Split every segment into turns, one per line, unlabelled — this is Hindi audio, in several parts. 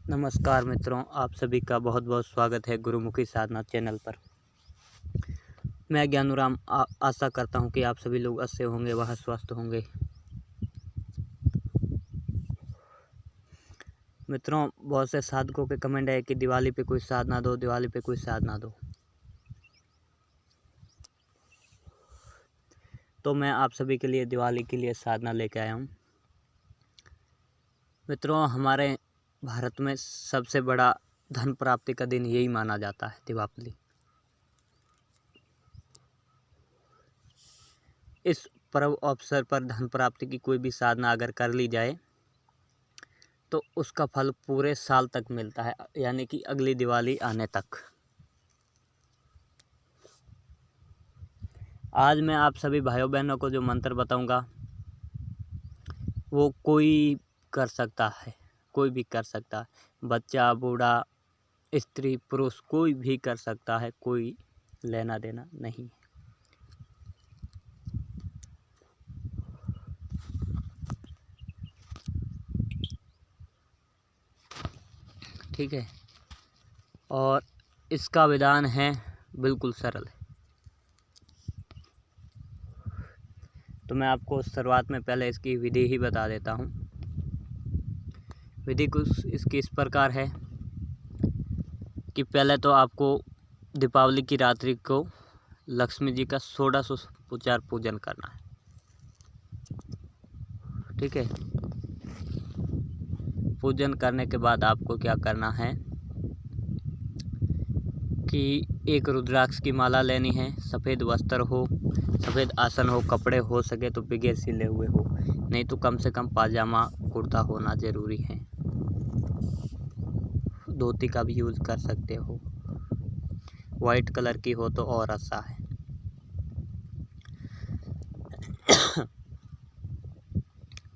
नमस्कार मित्रों, आप सभी का बहुत बहुत स्वागत है गुरुमुखी साधना चैनल पर। मैं ज्ञानुराम आशा करता हूं कि आप सभी लोग अच्छे होंगे, वह स्वस्थ होंगे। मित्रों, बहुत से साधकों के कमेंट है कि दिवाली पे कोई साधना दो, दिवाली पे कोई साधना दो। तो मैं आप सभी के लिए दिवाली के लिए साधना लेके आया हूं। मित्रों, हमारे भारत में सबसे बड़ा धन प्राप्ति का दिन यही माना जाता है, दीपावली। इस पर्व अवसर पर धन प्राप्ति की कोई भी साधना अगर कर ली जाए तो उसका फल पूरे साल तक मिलता है, यानी कि अगली दिवाली आने तक। आज मैं आप सभी भाइयों बहनों को जो मंत्र बताऊंगा वो कोई कर सकता है, कोई भी कर सकता है। बच्चा, बूढ़ा, स्त्री, पुरुष, कोई भी कर सकता है, कोई लेना देना नहीं। ठीक है, और इसका विधान है बिल्कुल सरल है। तो मैं आपको शुरुआत में पहले इसकी विधि ही बता देता हूँ। विधि कुछ इसकी इस प्रकार है कि पहले तो आपको दीपावली की रात्रि को लक्ष्मी जी का 16 पूजन करना है। ठीक है, पूजन करने के बाद आपको क्या करना है कि एक रुद्राक्ष की माला लेनी है। सफ़ेद वस्त्र हो, सफ़ेद आसन हो, कपड़े हो सके तो बगैर सिले हुए हो, नहीं तो कम से कम पाजामा कुर्ता होना ज़रूरी है। धोती का भी यूज़ कर सकते हो, वाइट कलर की हो तो और अच्छा है।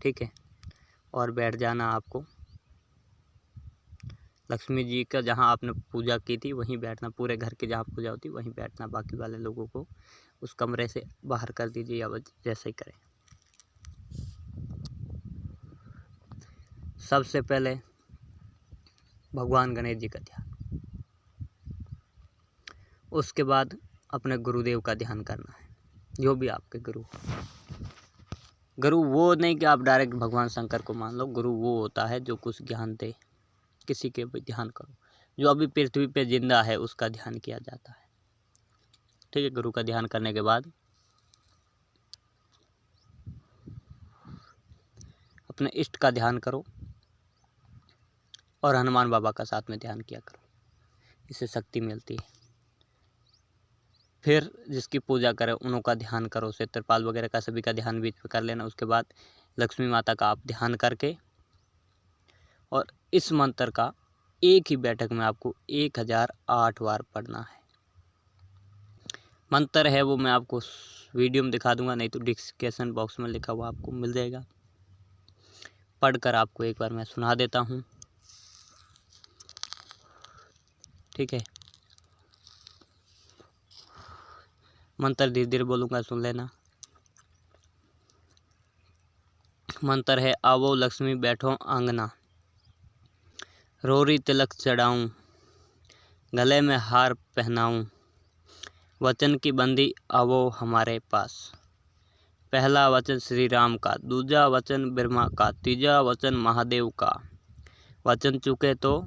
ठीक है, और बैठ जाना आपको। लक्ष्मी जी का जहाँ आपने पूजा की थी वहीं बैठना, पूरे घर की जहाँ पूजा होती वहीं बैठना। बाकी वाले लोगों को उस कमरे से बाहर कर दीजिए या जैसे ही करें। सबसे पहले भगवान गणेश जी का ध्यान, उसके बाद अपने गुरुदेव का ध्यान करना है, जो भी आपके गुरु। गुरु वो नहीं कि आप डायरेक्ट भगवान शंकर को मान लो। गुरु वो होता है जो कुछ ज्ञान दे। किसी के भी ध्यान करो, जो अभी पृथ्वी पे जिंदा है उसका ध्यान किया जाता है। ठीक है, गुरु का ध्यान करने के बाद अपने इष्ट का ध्यान करो और हनुमान बाबा का साथ में ध्यान किया करो, इससे शक्ति मिलती है। फिर जिसकी पूजा करें उन्हों का ध्यान करो, उसे त्रिपाल वगैरह का सभी का ध्यान बीच में कर लेना। उसके बाद लक्ष्मी माता का आप ध्यान करके, और इस मंत्र का एक ही बैठक में आपको 1008 बार पढ़ना है। मंत्र है वो मैं आपको वीडियो में दिखा दूंगा, नहीं तो डिस्क्रिप्शन बॉक्स में लिखा हुआ आपको मिल जाएगा। पढ़कर आपको एक बार मैं सुना देता हूँ। ठीक है, मंत्र धीरे धीरे बोलूँगा, सुन लेना। मंत्र है, आवो लक्ष्मी बैठो आंगना, रोरी तिलक चढ़ाऊं, गले में हार पहनाऊं, वचन की बंदी आवो हमारे पास। पहला वचन श्री राम का, दूसरा वचन ब्रह्मा का, तीसरा वचन महादेव का। वचन चुके तो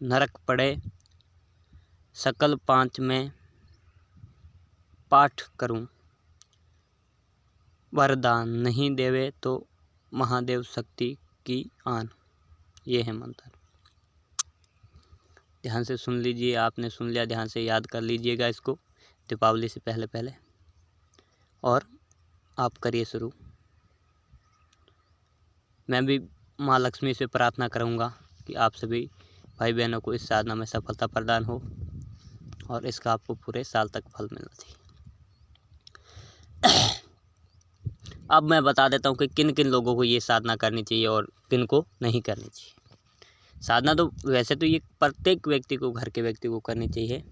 नरक पड़े, सकल 5 में पाठ करूं, वरदान नहीं देवे तो महादेव शक्ति की आन। ये है मंत्र। ध्यान से सुन लीजिए। आपने सुन लिया, ध्यान से याद कर लीजिएगा इसको दीपावली से पहले पहले, और आप करिए शुरू। मैं भी माँ लक्ष्मी से प्रार्थना करूँगा कि आप सभी भाई बहनों को इस साधना में सफलता प्रदान हो और इसका आपको पूरे साल तक फल मिलना चाहिए। अब मैं बता देता हूँ कि किन किन लोगों को ये साधना करनी चाहिए और किन को नहीं करनी चाहिए। साधना तो वैसे तो ये प्रत्येक व्यक्ति को, घर के व्यक्ति को करनी चाहिए।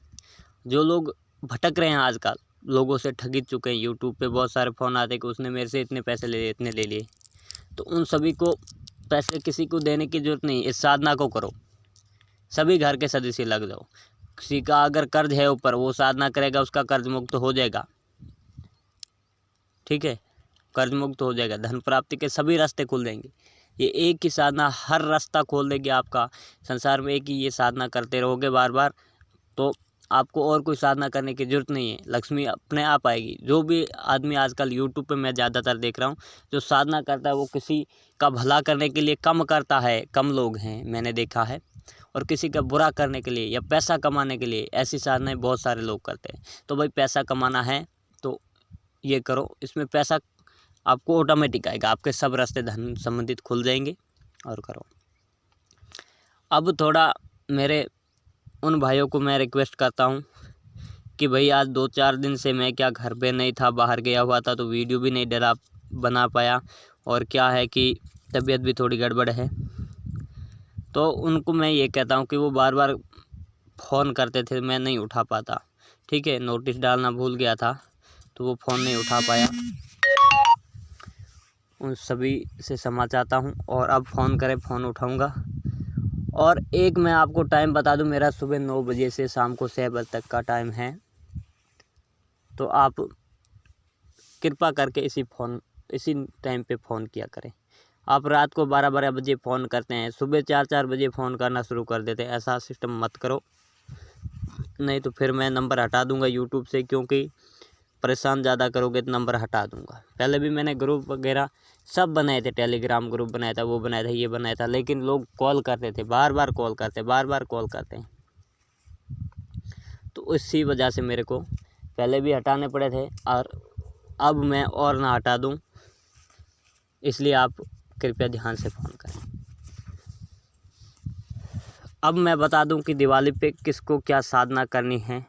जो लोग भटक रहे हैं आजकल, लोगों से ठगी चुके हैं, यूट्यूब पे बहुत सारे फ़ोन आते हैं कि उसने मेरे से इतने पैसे ले लिए, इतने ले लिए, तो उन सभी को पैसे किसी को देने की ज़रूरत नहीं। इस साधना को करो, सभी घर के सदस्य लग जाओ। किसी का अगर कर्ज है ऊपर, वो साधना करेगा, उसका कर्ज मुक्त हो जाएगा। ठीक है, कर्ज मुक्त हो जाएगा, धन प्राप्ति के सभी रास्ते खुल जाएंगे। ये एक ही साधना हर रास्ता खोल देगी आपका। संसार में एक ही ये साधना करते रहोगे बार बार, तो आपको और कोई साधना करने की ज़रूरत नहीं है, लक्ष्मी अपने आप आएगी। जो भी आदमी आजकल यूट्यूब पे मैं ज़्यादातर देख रहा हूँ, जो साधना करता है वो किसी का भला करने के लिए कम करता है, कम लोग हैं मैंने देखा है, और किसी का बुरा करने के लिए या पैसा कमाने के लिए ऐसी साधनाएं बहुत सारे लोग करते हैं। तो भाई पैसा कमाना है तो ये करो, इसमें पैसा आपको ऑटोमेटिक आएगा, आपके सब रास्ते धन संबंधित खुल जाएंगे, और करो। अब थोड़ा मेरे उन भाइयों को मैं रिक्वेस्ट करता हूँ कि भाई आज 2-4 दिन से मैं क्या घर पे नहीं था, बाहर गया हुआ था, तो वीडियो भी नहीं डरा बना पाया, और क्या है कि तबीयत भी थोड़ी गड़बड़ है। तो उनको मैं ये कहता हूँ कि वो बार बार फ़ोन करते थे, मैं नहीं उठा पाता। ठीक है, नोटिस डालना भूल गया था तो वो फ़ोन नहीं उठा पाया। उन सभी से क्षमा चाहता हूँ, और अब फ़ोन करें फ़ोन उठाऊँगा। और एक मैं आपको टाइम बता दूं, मेरा सुबह 9 बजे से शाम को 6 बजे तक का टाइम है। तो आप कृपा करके इसी टाइम पे फ़ोन किया करें। आप रात को 12-12 बजे फ़ोन करते हैं, सुबह 4-4 बजे फ़ोन करना शुरू कर देते हैं। ऐसा सिस्टम मत करो, नहीं तो फिर मैं नंबर हटा दूंगा यूट्यूब से, क्योंकि परेशान ज़्यादा करोगे तो नंबर हटा दूंगा। पहले भी मैंने ग्रुप वगैरह सब बनाए थे, टेलीग्राम ग्रुप बनाया था, वो बनाया था, ये बनाया था, लेकिन लोग कॉल करते थे, बार बार कॉल करते हैं। तो इसी वजह से मेरे को पहले भी हटाने पड़े थे, और अब मैं और ना हटा दूं, इसलिए आप कृपया ध्यान से फ़ोन करें। अब मैं बता दूं कि दिवाली पे किसको क्या साधना करनी है।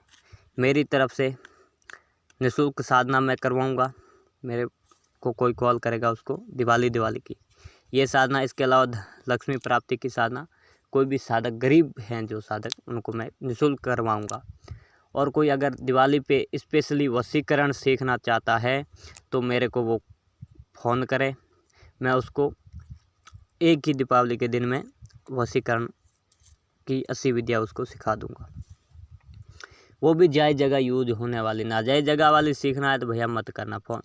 मेरी तरफ से निःशुल्क साधना मैं करवाऊंगा, मेरे को कोई कॉल करेगा उसको दिवाली की ये साधना। इसके अलावा लक्ष्मी प्राप्ति की साधना कोई भी साधक, गरीब हैं जो साधक, उनको मैं निःशुल्क करवाऊंगा। और कोई अगर दिवाली पे स्पेशली वशीकरण सीखना चाहता है तो मेरे को वो फ़ोन करे, मैं उसको एक ही दीपावली के दिन में वशीकरण की 80 विद्या उसको सिखा दूंगा। वो भी जायज़ जगह यूज होने वाली, नाजायज़ जगह वाली सीखना है तो भैया मत करना फ़ोन।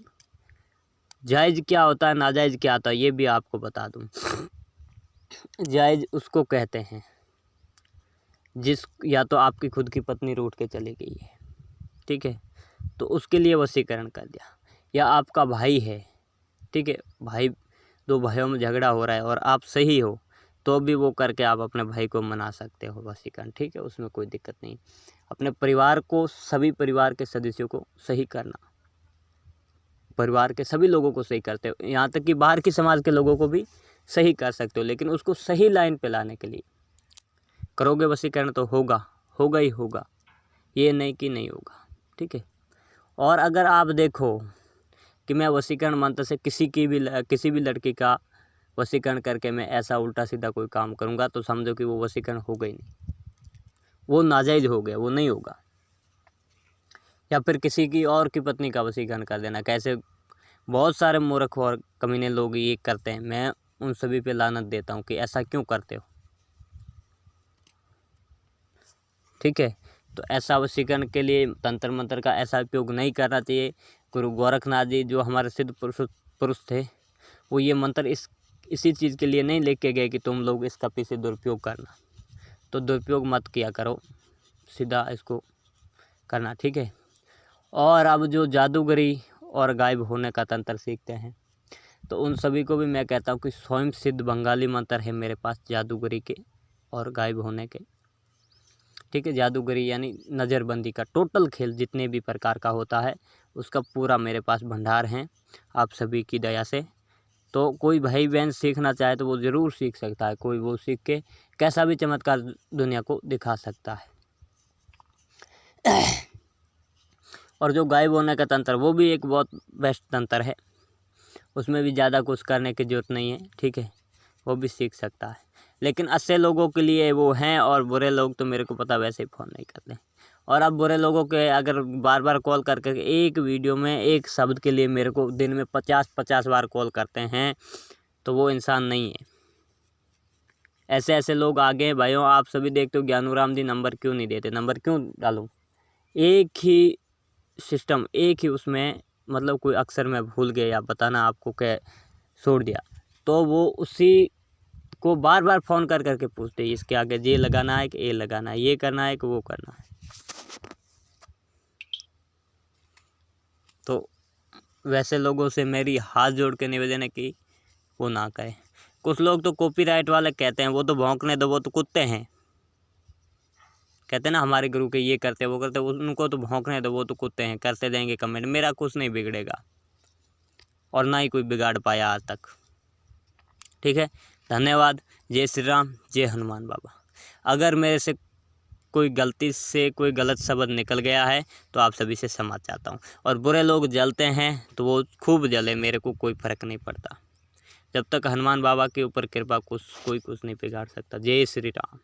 जायज़ क्या होता है, नाजायज़ क्या होता है, ये भी आपको बता दूं। जायज़ उसको कहते हैं या तो आपकी खुद की पत्नी रूठ के चली गई है, ठीक है, तो उसके लिए वशीकरण कर दिया। या आपका भाई है, ठीक है, भाई, 2 भाइयों में झगड़ा हो रहा है और आप सही हो, तो भी वो करके आप अपने भाई को मना सकते हो वशीकरण, ठीक है, उसमें कोई दिक्कत नहीं। अपने परिवार को, सभी परिवार के सदस्यों को सही करना, परिवार के सभी लोगों को सही करते हो, यहाँ तक कि बाहर की समाज के लोगों को भी सही कर सकते हो, लेकिन उसको सही लाइन पे लाने के लिए करोगे वशीकरण तो होगा ही होगा, ये नहीं कि नहीं होगा, ठीक है। और अगर आप देखो कि मैं वशीकरण मंत्र से किसी भी लड़की का वशीकरण करके मैं ऐसा उल्टा सीधा कोई काम करूँगा, तो समझो कि वो वशीकरण होगा ही नहीं, वो नाजायज़ हो गया, वो नहीं होगा। या फिर किसी की और की पत्नी का वशीकरण कर देना, कैसे बहुत सारे मूर्ख और कमीने लोग ये करते हैं। मैं उन सभी पे लानत देता हूँ कि ऐसा क्यों करते हो, ठीक है। तो ऐसा वशीकरण के लिए तंत्र मंत्र का ऐसा उपयोग नहीं करना चाहिए। गुरु गोरखनाथ जी जो हमारे सिद्ध पुरुष थे, वो ये मंत्र इसी चीज़ के लिए नहीं लेके गए कि तुम लोग इसका पीछे दुरुपयोग करना, तो दुरुपयोग मत किया करो, सीधा इसको करना, ठीक है। और अब जो जादूगरी और गायब होने का तंत्र सीखते हैं, तो उन सभी को भी मैं कहता हूँ कि स्वयं सिद्ध बंगाली मंत्र है मेरे पास जादूगरी के और गायब होने के, ठीक है। जादूगरी यानी नज़रबंदी का टोटल खेल जितने भी प्रकार का होता है, उसका पूरा मेरे पास भंडार है आप सभी की दया से। तो कोई भाई बहन सीखना चाहे तो वो ज़रूर सीख सकता है, कोई वो सीख के कैसा भी चमत्कार दुनिया को दिखा सकता है। और जो गायब होने का तंत्र, वो भी एक बहुत बेस्ट तंत्र है, उसमें भी ज़्यादा कुछ करने की ज़रूरत नहीं है, ठीक है, वो भी सीख सकता है। लेकिन अच्छे लोगों के लिए वो हैं, और बुरे लोग तो मेरे को पता वैसे ही फ़ोन नहीं करते। और अब बुरे लोगों के अगर बार बार कॉल करके एक वीडियो में एक शब्द के लिए मेरे को दिन में 50-50 बार कॉल करते हैं, तो वो इंसान नहीं है, ऐसे ऐसे लोग आगे हैं भाइयों, आप सभी देखते हो ज्ञानूराम जी नंबर क्यों नहीं देते, नंबर क्यों डालूं? एक ही सिस्टम, एक ही उसमें मतलब कोई अक्षर में भूल गए या बताना आपको क्या छोड़ दिया, तो वो उसी को बार बार फ़ोन कर करके पूछते हैं इसके आगे ये लगाना है कि ये लगाना है, ये करना है कि वो करना है। तो वैसे लोगों से मेरी हाथ जोड़ के निवेदन है कि वो ना कहे। कुछ लोग तो कॉपीराइट वाले कहते हैं वो तो भौंकने दो, वो तो कुत्ते हैं, कहते हैं ना हमारे गुरु के ये करते वो करते, उनको तो भौंकने दो, वो तो कुत्ते हैं, करते देंगे कमेंट, मेरा कुछ नहीं बिगड़ेगा और ना ही कोई बिगाड़ पाया आज तक। ठीक है, धन्यवाद। जय श्री राम, जय हनुमान बाबा। अगर मेरे से कोई गलती से कोई गलत शब्द निकल गया है तो आप सभी से क्षमा चाहता हूँ। और बुरे लोग जलते हैं तो वो खूब जले, मेरे को कोई फ़र्क नहीं पड़ता। जब तक हनुमान बाबा के ऊपर कृपा कोई कुछ नहीं बिगाड़ सकता। जय श्री राम।